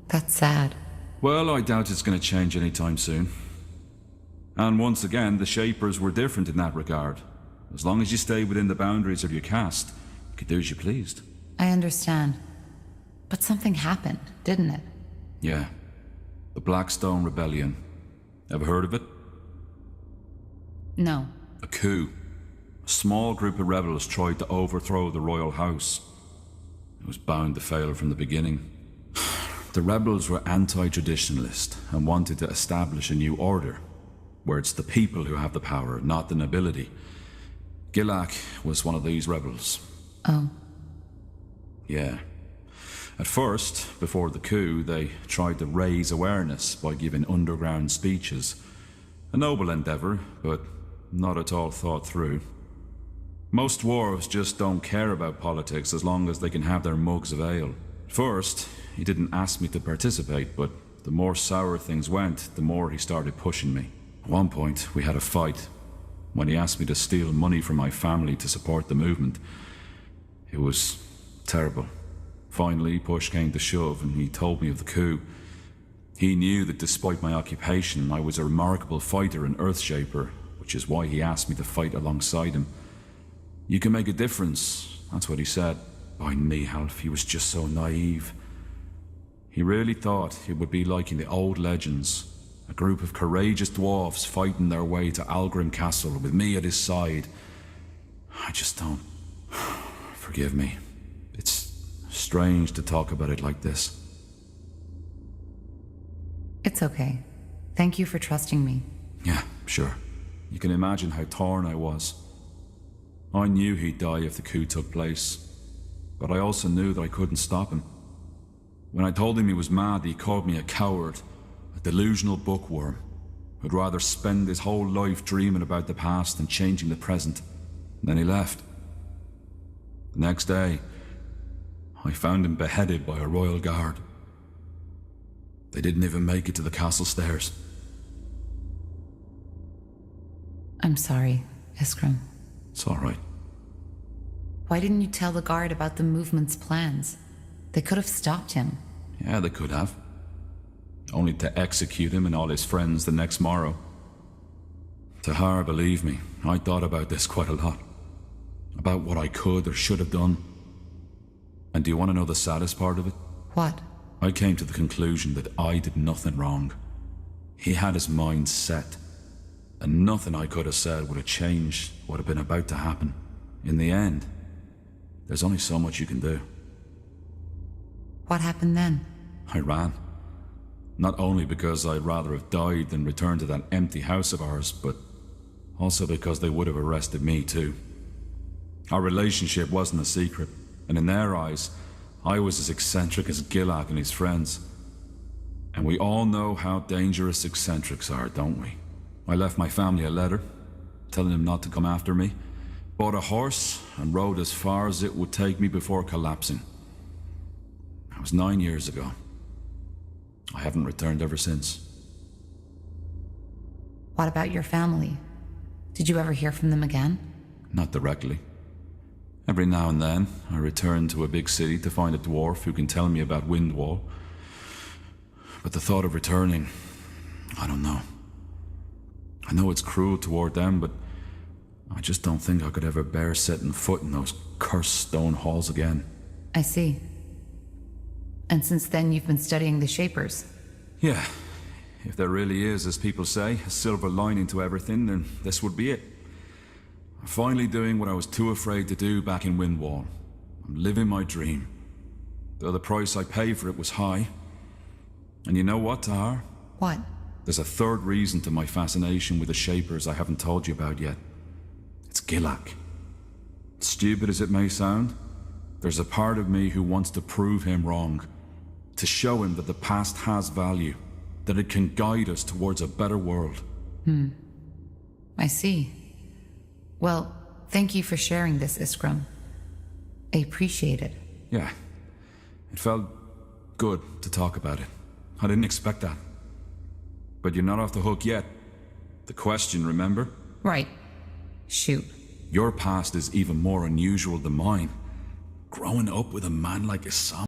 That's sad. Well, I doubt it's going to change anytime soon. And once again, the Shapers were different in that regard. As long as you stay within the boundaries of your caste, you could do as you pleased. I understand. But something happened, didn't it? Yeah. The Blackstone Rebellion. Ever heard of it? No. A coup. A small group of rebels tried to overthrow the royal house. It was bound to fail from the beginning. The rebels were anti-traditionalist and wanted to establish a new order, where it's the people who have the power, not the nobility. Gilak was one of these rebels. Oh. Yeah. At first, before the coup, they tried to raise awareness by giving underground speeches. A noble endeavor, but not at all thought through. Most dwarves just don't care about politics as long as they can have their mugs of ale. At first, he didn't ask me to participate, but the more sour things went, the more he started pushing me. At one point, we had a fight. When he asked me to steal money from my family to support the movement, it was terrible. Finally, push came to shove, and he told me of the coup. He knew that despite my occupation, I was a remarkable fighter and Earthshaper, which is why he asked me to fight alongside him. You can make a difference, that's what he said. By Nihalf, he was just so naive. He really thought it would be like in the old legends, a group of courageous dwarves fighting their way to Isgrimm Castle with me at his side. I just don't... Forgive me. It's strange to talk about it like this. It's okay. Thank you for trusting me. Yeah, sure. You can imagine how torn I was. I knew he'd die if the coup took place, but I also knew that I couldn't stop him. When I told him he was mad, he called me a coward, a delusional bookworm, who'd rather spend his whole life dreaming about the past than changing the present. And then he left. The next day, I found him beheaded by a royal guard. They didn't even make it to the castle stairs. I'm sorry, Isgrimm. It's all right. Why didn't you tell the guard about the movement's plans? They could have stopped him. Yeah, they could have. Only to execute him and all his friends the next morrow. Tahar, believe me, I thought about this quite a lot. About what I could or should have done. And do you want to know the saddest part of it? What? I came to the conclusion that I did nothing wrong. He had his mind set, and nothing I could have said would have changed what had been about to happen. In the end, there's only so much you can do. What happened then? I ran. Not only because I'd rather have died than returned to that empty house of ours, but also because they would have arrested me too. Our relationship wasn't a secret, and in their eyes, I was as eccentric as Gilak and his friends. And we all know how dangerous eccentrics are, don't we? I left my family a letter, telling them not to come after me, bought a horse, and rode as far as it would take me before collapsing. That was 9 years ago. I haven't returned ever since. What about your family? Did you ever hear from them again? Not directly. Every now and then, I return to a big city to find a dwarf who can tell me about Windwall. But the thought of returning, I don't know. I know it's cruel toward them, but I just don't think I could ever bear setting foot in those cursed stone halls again. I see. And since then you've been studying the Shapers? Yeah. If there really is, as people say, a silver lining to everything, then this would be it. I'm finally doing what I was too afraid to do back in Windwall. I'm living my dream. Though the price I paid for it was high. And you know what, Tahar? What? There's a third reason to my fascination with the Shapers I haven't told you about yet. It's Gilak. Stupid as it may sound, there's a part of me who wants to prove him wrong. To show him that the past has value. That it can guide us towards a better world. I see. Well, thank you for sharing this, Isgrimm. I appreciate it. Yeah. It felt good to talk about it. I didn't expect that. But you're not off the hook yet. The question, remember? Right. Shoot. Your past is even more unusual than mine. Growing up with a man like Isam